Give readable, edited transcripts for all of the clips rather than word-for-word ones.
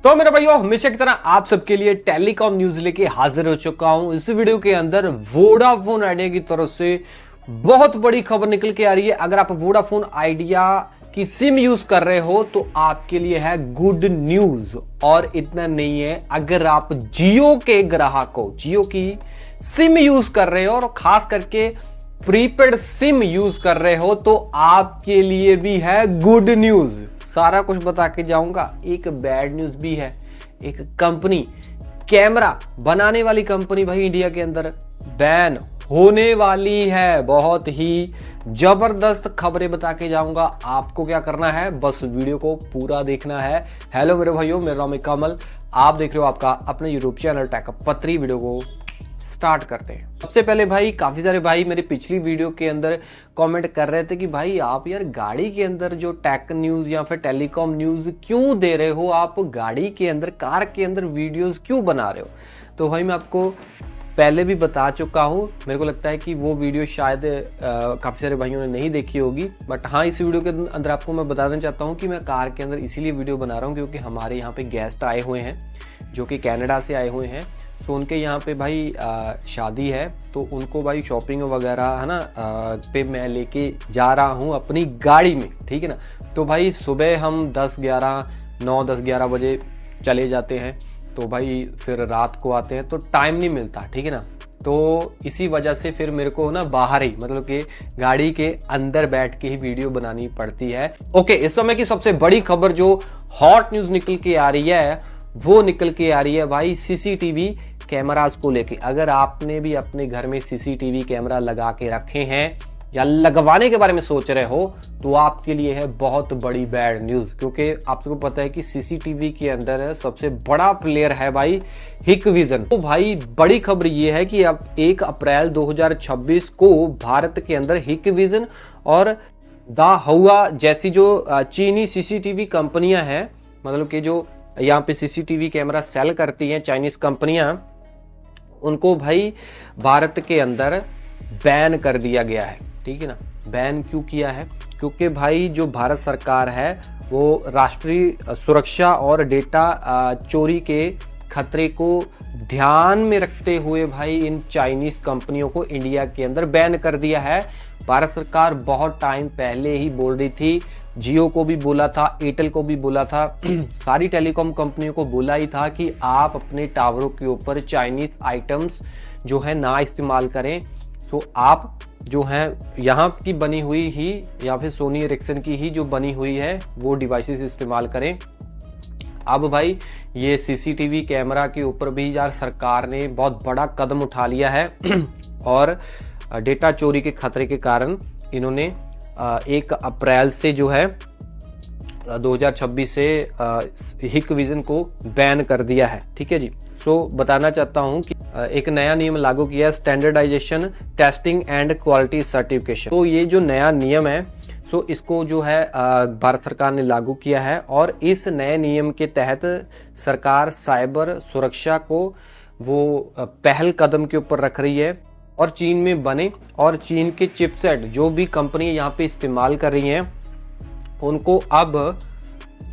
तो मेरे भाइयों, हमेशा की तरह आप सबके लिए टेलीकॉम न्यूज लेके हाजिर हो चुका हूं। इस वीडियो के अंदर वोडाफोन आइडिया की तरफ से बहुत बड़ी खबर निकल के आ रही है। अगर आप वोडाफोन आइडिया की सिम यूज कर रहे हो तो आपके लिए है गुड न्यूज। और इतना नहीं है, अगर आप जियो के ग्राहक हो, जियो की सिम यूज कर रहे हो और खास करके प्रीपेड सिम यूज कर रहे हो तो आपके लिए भी है गुड न्यूज। सारा कुछ बता के जाऊंगा। एक बैड न्यूज भी है। एक कंपनी, कैमरा बनाने वाली कंपनी भाई इंडिया के अंदर बैन होने वाली है। बहुत ही जबरदस्त खबरें बता के जाऊंगा। आपको क्या करना है, बस वीडियो को पूरा देखना है। हेलो मेरे भाइयों, मेरा नाम है कमल, आप देख रहे हो आपका अपने यूट्यूब चैनल टेक पत्री। वीडियो को स्टार्ट करते हैं। सबसे पहले भाई, काफी सारे भाई मेरे पिछली वीडियो के अंदर कमेंट कर रहे थे कि भाई आप यार गाड़ी के अंदर जो टेक न्यूज या फिर टेलीकॉम न्यूज क्यों दे रहे हो, आप गाड़ी के अंदर, कार के अंदर वीडियोस क्यों बना रहे हो। तो भाई मैं आपको पहले भी बता चुका हूँ। मेरे को लगता है कि वो वीडियो शायद काफ़ी सारे भाइयों ने नहीं देखी होगी, बट हाँ, इस वीडियो के अंदर आपको मैं बताना चाहता हूँ कि मैं कार के अंदर इसीलिए वीडियो बना रहा हूँ क्योंकि हमारे यहाँ पे गेस्ट आए हुए हैं जो कि कनाडा से आए हुए हैं। तो उनके यहाँ पे भाई शादी है, तो उनको भाई शॉपिंग वगैरह है ना पे मैं लेके जा रहा हूँ अपनी गाड़ी में, ठीक है ना। तो भाई सुबह हम 9-10-11 बजे चले जाते हैं, तो भाई फिर रात को आते हैं तो टाइम नहीं मिलता, ठीक है ना। तो इसी वजह से फिर मेरे को ना बाहर ही, मतलब कि गाड़ी के अंदर बैठ के ही वीडियो बनानी पड़ती है। ओके, इस समय की सबसे बड़ी खबर जो हॉट न्यूज़ निकल के आ रही है वो निकल के आ रही है भाई सीसीटीवी कैमरास को लेके। अगर आपने भी अपने घर में सीसीटीवी कैमरा लगा के रखे हैं या लगवाने के बारे में सोच रहे हो तो आपके लिए है बहुत बड़ी बैड न्यूज़, क्योंकि आपको पता है कि सीसीटीवी के अंदर सबसे बड़ा प्लेयर है भाई हिकविजन। तो भाई बड़ी खबर ये है कि अब 1 अप्रैल 2026 को भारत के अंदर हिकविजन और दाहुआ जैसी जो चीनी सीसीटीवी कंपनियां हैं, मतलब कि जो यहाँ पे सीसीटीवी कैमरा सेल करती हैं चाइनीज कंपनियां, उनको भाई भारत के अंदर बैन कर दिया गया है, ठीक है ना। बैन क्यों किया है, क्योंकि भाई जो भारत सरकार है वो राष्ट्रीय सुरक्षा और डेटा चोरी के खतरे को ध्यान में रखते हुए भाई इन चाइनीज कंपनियों को इंडिया के अंदर बैन कर दिया है। भारत सरकार बहुत टाइम पहले ही बोल रही थी, जियो को भी बोला था, एयरटेल को भी बोला था, सारी टेलीकॉम कंपनियों को बोला ही था कि आप अपने टावरों के ऊपर चाइनीज आइटम्स जो है ना इस्तेमाल करें। तो आप जो है यहाँ की बनी हुई ही या फिर सोनी एरिक्सन की ही जो बनी हुई है वो डिवाइसेस इस्तेमाल करें। अब भाई ये सीसीटीवी कैमरा के ऊपर भी यार सरकार ने बहुत बड़ा कदम उठा लिया है और डेटा चोरी के खतरे के कारण इन्होंने 1 अप्रैल से जो है 2026 से हिकविजन को बैन कर दिया है, ठीक है जी। सो बताना चाहता हूं कि एक नया नियम लागू किया, standardisation testing and quality certification. तो ये जो नया नियम है सो इसको जो है भारत सरकार ने लागू किया है और इस नए नियम के तहत सरकार साइबर सुरक्षा को वो पहल कदम के ऊपर रख रही है और चीन में बने और चीन के चिपसेट जो भी कंपनी यहाँ पे इस्तेमाल कर रही हैं उनको अब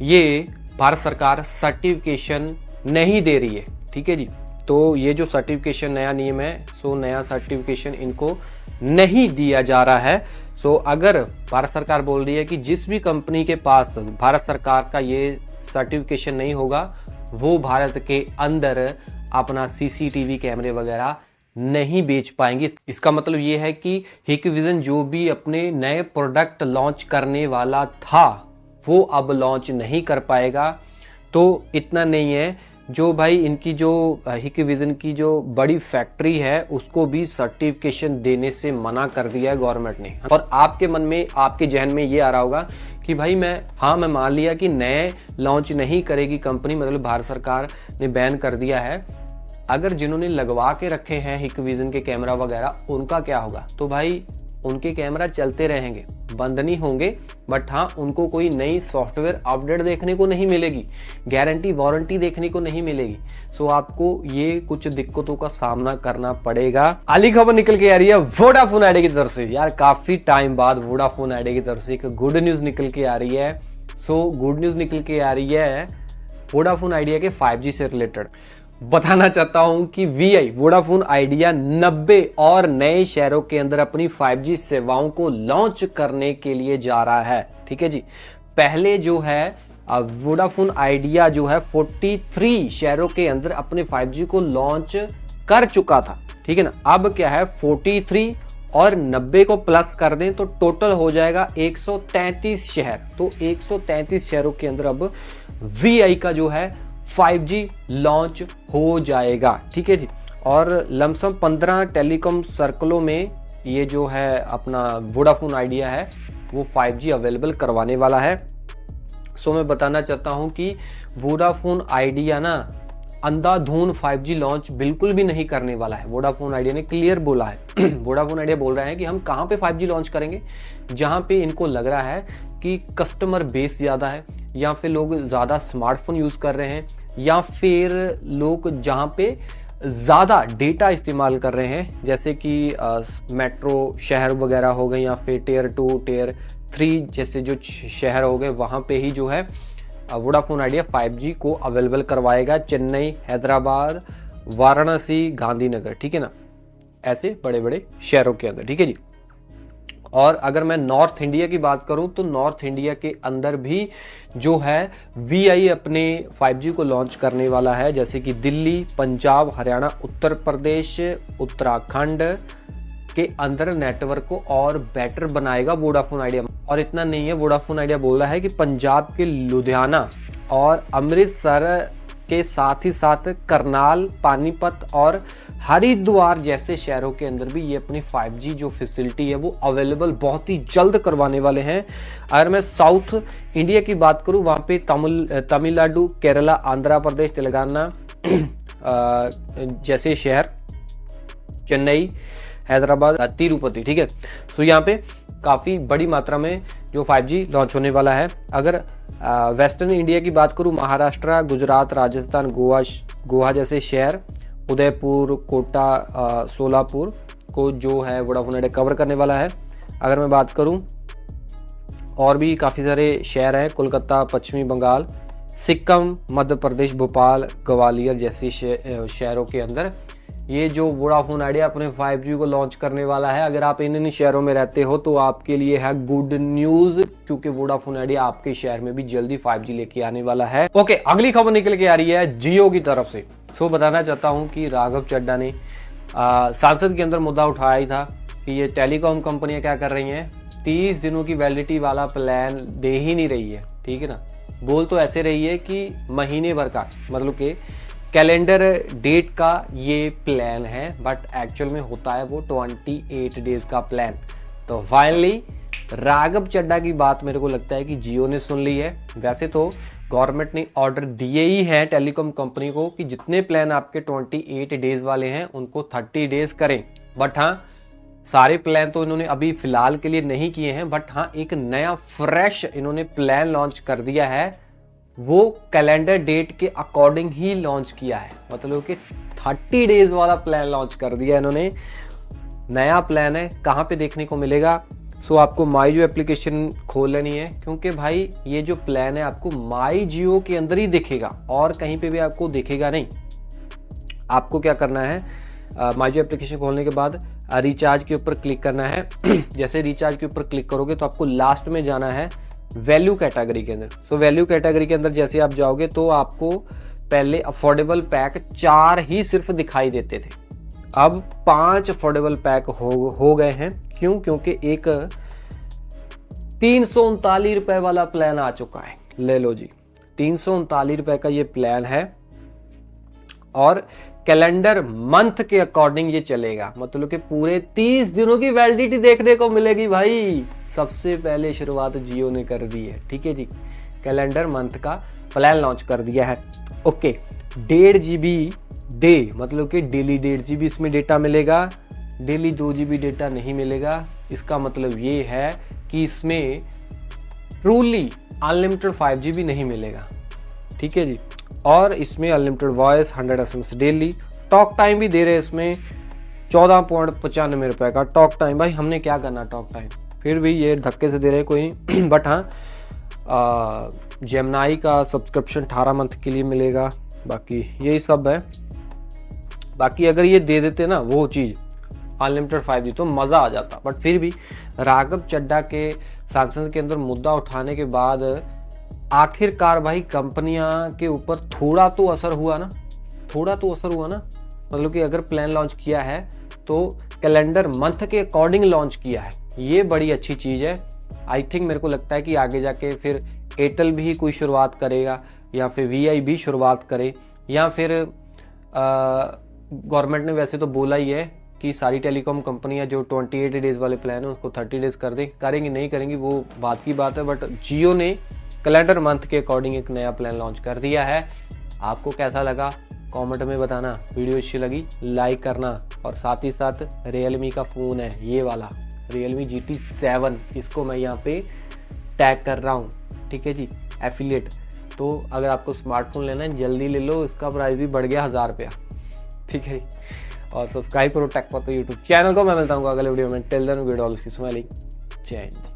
ये भारत सरकार सर्टिफिकेशन नहीं दे रही है, ठीक है जी। तो ये जो सर्टिफिकेशन नया नियम है सो नया सर्टिफिकेशन इनको नहीं दिया जा रहा है। सो अगर भारत सरकार बोल रही है कि जिस भी कंपनी के पास भारत सरकार का ये सर्टिफिकेशन नहीं होगा वो भारत के अंदर अपना सीसीटीवी कैमरे वगैरह नहीं बेच पाएंगे। इसका मतलब ये है कि हिकविजन जो भी अपने नए प्रोडक्ट लॉन्च करने वाला था वो अब लॉन्च नहीं कर पाएगा। तो इतना नहीं है, जो भाई इनकी जो हिकविजन की जो बड़ी फैक्ट्री है उसको भी सर्टिफिकेशन देने से मना कर दिया है गवर्नमेंट ने। और आपके मन में, आपके जहन में ये आ रहा होगा कि भाई मैं मान लिया कि नए लॉन्च नहीं करेगी कंपनी, मतलब भारत सरकार ने बैन कर दिया है। अगर जिन्होंने लगवा के रखे हैं हिकविजन के कैमरा वगैरह उनका क्या होगा। तो भाई उनके कैमरा चलते रहेंगे, बंद नहीं होंगे, बट हाँ उनको कोई नई सॉफ्टवेयर अपडेट देखने को नहीं मिलेगी, गारंटी वारंटी देखने को नहीं मिलेगी। सो आपको ये कुछ दिक्कतों का सामना करना पड़ेगा। अली खबर निकल के आ रही है वोडाफोन आइडिया की तरफ से। यार काफी टाइम बाद वोडाफोन आइडिया की तरफ से एक गुड न्यूज निकल के आ रही है। सो गुड न्यूज निकल के आ रही है वोडाफोन आइडिया के 5G से रिलेटेड बताना चाहता हूं कि वीआई वोडाफोन आइडिया 90 और नए शहरों के अंदर अपनी 5G सेवाओं को लॉन्च करने के लिए जा रहा है। ठीक है जी, पहले जो है वोडाफोन आइडिया जो है 43 शहरों के अंदर अपने 5G को लॉन्च कर चुका था। ठीक है ना, अब क्या है 43 और 90 को प्लस कर दें तो टोटल हो जाएगा 133 शहर। तो 133 शहरों के अंदर अब वीआई का जो है 5G लॉन्च हो जाएगा। ठीक है जी, और लमसम 15 टेलीकॉम सर्कलों में ये जो है अपना वोडाफोन आइडिया है वो 5G अवेलेबल करवाने वाला है। सो मैं बताना चाहता हूं कि वोडाफोन आइडिया ना अंधाधुंध 5G लॉन्च बिल्कुल भी नहीं करने वाला है। वोडाफोन आइडिया ने क्लियर बोला है वोडाफोन आइडिया बोल रहा है कि हम कहां पे 5G लॉन्च करेंगे, जहां पे इनको लग रहा है कि कस्टमर बेस ज़्यादा है, या फिर लोग ज़्यादा स्मार्टफोन यूज़ कर रहे हैं, या फिर लोग जहां पे ज़्यादा डेटा इस्तेमाल कर रहे हैं, जैसे कि मेट्रो शहर वगैरह हो गए, या फिर टियर 2 टियर 3 जैसे जो शहर हो गए, वहाँ पे ही जो है वोडाफोन आइडिया 5G को अवेलेबल करवाएगा। चेन्नई, हैदराबाद, वाराणसी, गांधीनगर, ठीक है ना, ऐसे बड़े बड़े शहरों के अंदर। ठीक है जी, और अगर मैं नॉर्थ इंडिया की बात करूं तो नॉर्थ इंडिया के अंदर भी जो है वीआई अपने 5G को लॉन्च करने वाला है, जैसे कि दिल्ली, पंजाब, हरियाणा, उत्तर प्रदेश, उत्तराखंड के अंदर नेटवर्क को और बेटर बनाएगा वोडाफोन आइडिया। और इतना नहीं है, वोडाफोन आइडिया बोल रहा है कि पंजाब के लुधियाना और अमृतसर के साथ ही साथ करनाल, पानीपत और हरिद्वार जैसे शहरों के अंदर भी ये अपनी 5G जो फैसिलिटी है वो अवेलेबल बहुत ही जल्द करवाने वाले हैं। अगर मैं साउथ इंडिया की बात करूं, वहाँ पे तमिलनाडु, केरला, आंध्र प्रदेश, तेलंगाना जैसे शहर, चेन्नई, हैदराबाद, तिरुपति। ठीक है, तो यहाँ पे काफ़ी बड़ी मात्रा में जो 5G लॉन्च होने वाला है। अगर वेस्टर्न इंडिया की बात करूँ, महाराष्ट्र, गुजरात, राजस्थान, गोवा जैसे शहर, उदयपुर, कोटा, सोलापुर को जो है वोडाफोन आइडिया कवर करने वाला है। अगर मैं बात करूं, और भी काफ़ी सारे शहर हैं, कोलकाता, पश्चिमी बंगाल, सिक्किम, मध्य प्रदेश, भोपाल, ग्वालियर जैसे शहरों के अंदर ये जो वोडाफोन आइडिया अपने 5G को लॉन्च करने वाला है। अगर आप इन शहरों में रहते हो तो आपके लिए है गुड न्यूज़, क्योंकि वोडाफोन आइडिया आपके शहर में भी जल्दी 5G लेके आने वाला है। ओके, अगली खबर निकल के आ रही है जियो की तरफ से। सो बताना चाहता हूं कि राघव चड्ढा ने संसद के अंदर मुद्दा उठाया ही था कि ये टेलीकॉम कंपनियां क्या कर रही हैं, 30 दिनों की वैलिडिटी वाला प्लान दे ही नहीं रही है। ठीक है ना, बोल तो ऐसे रही है कि महीने भर का, मतलब कि कैलेंडर डेट का ये प्लान है, बट एक्चुअल में होता है वो 28 डेज का प्लान। तो फाइनली राघव चड्ढा की बात मेरे को लगता है कि जियो ने सुन ली है। वैसे तो गवर्नमेंट ने ऑर्डर दिए ही हैं टेलीकॉम कंपनी को कि जितने प्लान आपके 28 डेज वाले हैं उनको 30 डेज करें, बट हाँ सारे प्लान तो इन्होंने अभी फिलहाल के लिए नहीं किए हैं, बट हाँ एक नया फ्रेश इन्होंने प्लान लॉन्च कर दिया है, वो कैलेंडर डेट के अकॉर्डिंग ही लॉन्च किया है। मतलब कि 30 डेज वाला प्लान लॉन्च कर दिया इन्होंने। नया प्लान है, कहाँ पे देखने को मिलेगा? सो आपको माई जियो एप्लीकेशन खोल लेनी है, क्योंकि भाई ये जो प्लान है आपको माई जियो के अंदर ही दिखेगा और कहीं पे भी आपको दिखेगा नहीं। आपको क्या करना है, माई जियो एप्लीकेशन खोलने के बाद रिचार्ज के ऊपर क्लिक करना है। जैसे रिचार्ज के ऊपर क्लिक करोगे तो आपको लास्ट में जाना है वैल्यू कैटेगरी के अंदर। सो वैल्यू कैटेगरी के अंदर जैसे आप जाओगे तो आपको पहले अफोर्डेबल पैक 4 ही सिर्फ दिखाई देते थे, अब 5 अफोर्डेबल पैक हो गए हैं। क्यों? क्योंकि एक 339 रुपए वाला प्लान आ चुका है। ले लो जी, 339 रुपए का ये प्लान है और कैलेंडर मंथ के अकॉर्डिंग ये चलेगा, मतलब कि पूरे 30 दिनों की वैलिडिटी देखने को मिलेगी भाई। सबसे पहले शुरुआत जियो ने कर दी है। ठीक है जी, कैलेंडर मंथ का प्लान लॉन्च कर दिया है। ओके, 1.5 GB डे, मतलब कि डेली 1.5 GB इसमें डेटा मिलेगा, डेली 2 GB डेटा नहीं मिलेगा। इसका मतलब ये है कि इसमें ट्रूली अनलिमिटेड 5G भी नहीं मिलेगा। ठीक है जी, और इसमें unlimited voice, 100 SMS daily, talk time भी दे रहे हैं इसमें 14.95 रुपए का टॉक टाइम। भाई हमने क्या करना टॉक टाइम, फिर भी ये धक्के से दे रहे हैं कोई नहीं। बट हाँ जेमिनी का सब्सक्रिप्शन 18 मंथ के लिए मिलेगा। बाकी यही सब है। बाकी अगर ये दे देते ना वो चीज़ अनलिमिटेड 5G तो मज़ा आ जाता। बट फिर भी राघव चड्ढा के संसद के अंदर मुद्दा उठाने के बाद आखिरकार भाई कंपनियां के ऊपर थोड़ा तो असर हुआ ना, मतलब कि अगर प्लान लॉन्च किया है तो कैलेंडर मंथ के अकॉर्डिंग लॉन्च किया है, ये बड़ी अच्छी चीज़ है। आई थिंक मेरे को लगता है कि आगे जाके फिर एयरटेल भी कोई शुरुआत करेगा या फिर VI भी शुरुआत करे, या फिर गवर्नमेंट ने वैसे तो बोला ही है कि सारी टेलीकॉम कंपनियां जो 28 डेज़ वाले प्लान है उसको 30 डेज़ कर दें। करेंगी नहीं करेंगी वो बात की बात है, बट जियो ने कैलेंडर मंथ के अकॉर्डिंग एक नया प्लान लॉन्च कर दिया है। आपको कैसा लगा कमेंट में बताना, वीडियो अच्छी लगी लाइक करना, और साथ ही साथ रियलमी का फ़ोन है ये वाला Realme GT 7, इसको मैं यहाँ पे टैग कर रहा हूँ, ठीक है जी, एफिलिएट। तो अगर आपको स्मार्टफोन लेना है जल्दी ले लो, इसका प्राइस भी बढ़ गया 1000 रुपया, ठीक है। और सब्सक्राइब करो टेक पॉट यूट्यूब चैनल को। मैं मिलता हूँ अगले वीडियो में। टिल देन वीडियो ऑल की स्माइलिंग जय हिंद।